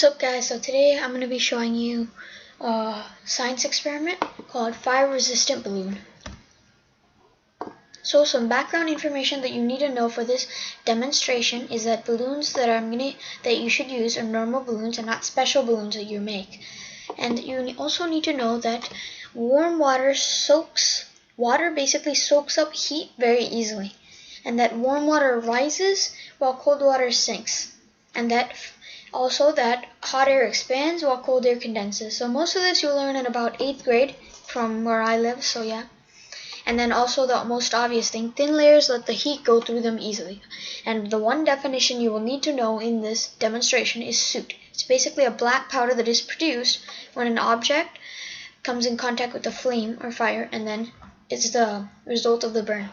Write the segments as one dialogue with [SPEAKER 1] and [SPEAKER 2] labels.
[SPEAKER 1] What's up, guys? So today I'm going to be showing you a science experiment called fire resistant balloon. So some background information that you need to know for this demonstration is that balloons that you should use are normal balloons and not special balloons that you make. And you also need to know that water basically soaks up heat very easily, and that warm water rises while cold water sinks, and that hot air expands while cold air condenses. So most of this you'll learn in about 8th grade from where I live, so yeah. And then also the most obvious thing, thin layers let the heat go through them easily. And the one definition you will need to know in this demonstration is soot. It's basically a black powder that is produced when an object comes in contact with a flame or fire, and then it's the result of the burn.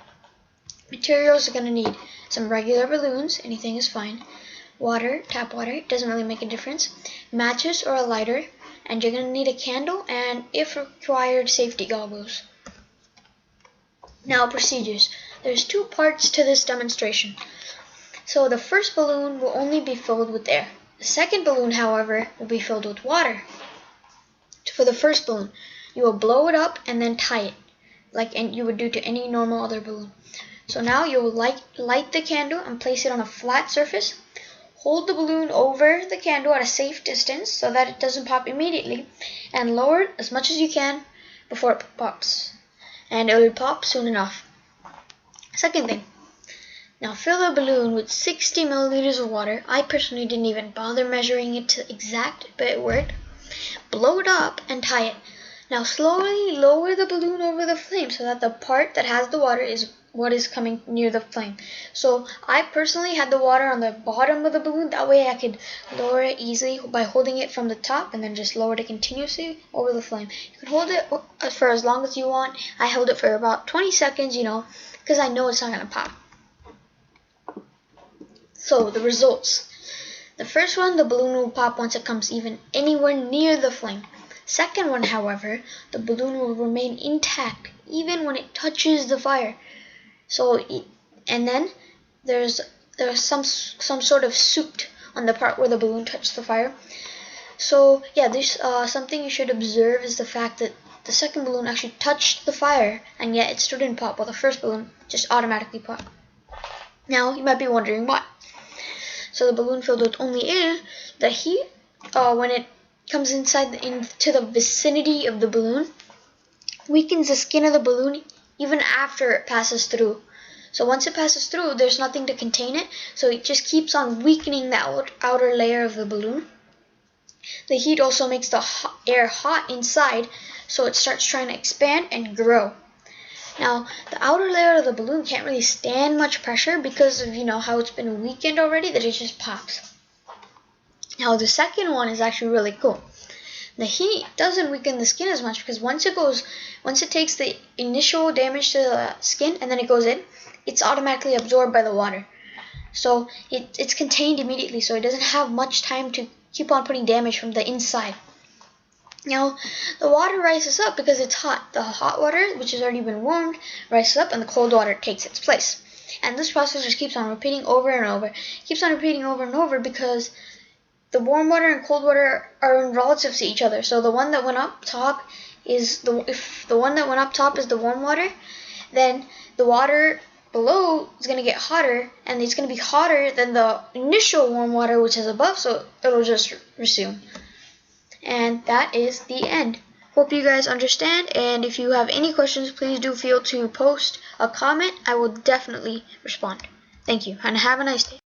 [SPEAKER 1] Materials you're going to need: some regular balloons, anything is fine, water, tap water, it doesn't really make a difference, matches or a lighter, and you're going to need a candle and, if required, safety goggles. Now, procedures. There's 2 parts to this demonstration. So the first balloon will only be filled with air. The second balloon, however, will be filled with water. For the first balloon, you will blow it up and then tie it, like you would do to any normal other balloon. So now you will light the candle and place it on a flat surface. Hold the balloon over the candle at a safe distance so that it doesn't pop immediately, and lower it as much as you can before it pops. And it will pop soon enough. Second thing, now fill the balloon with 60 milliliters of water. I personally didn't even bother measuring it to exact, but it worked. Blow it up and tie it. Now slowly lower the balloon over the flame so that the part that has the water is what is coming near the flame. So I personally had the water on the bottom of the balloon. That way I could lower it easily by holding it from the top and then just lower it continuously over the flame. You can hold it for as long as you want. I held it for about 20 seconds, because I know it's not going to pop. So the results. The first one, the balloon will pop once it comes even anywhere near the flame. Second one, however, the balloon will remain intact even when it touches the fire. And then there's some sort of soot on the part where the balloon touched the fire. So yeah, there's something you should observe is the fact that the second balloon actually touched the fire, and yet it still didn't pop, while the first balloon just automatically popped. Now you might be wondering why. So the balloon filled with only air, the heat, when it comes into the vicinity of the balloon, weakens the skin of the balloon even after it passes through. So once it passes through, there's nothing to contain it, so it just keeps on weakening the outer layer of the balloon. The heat also makes the air hot inside, so it starts trying to expand and grow. Now, the outer layer of the balloon can't really stand much pressure because of how it's been weakened already, that it just pops. Now, the second one is actually really cool. The heat doesn't weaken the skin as much because once it takes the initial damage to the skin and then it goes in, it's automatically absorbed by the water. So it's contained immediately, so it doesn't have much time to keep on putting damage from the inside. Now, the water rises up because it's hot. The hot water, which has already been warmed, rises up and the cold water takes its place. And this process just keeps on repeating over and over. It keeps on repeating over and over because the warm water and cold water are relative to each other. So the one that went up top is if the one that went up top is the warm water, then the water below is going to get hotter, and it's going to be hotter than the initial warm water which is above, so it'll just resume. And that is the end. Hope you guys understand, and if you have any questions, please do feel to post a comment. I will definitely respond. Thank you, and have a nice day.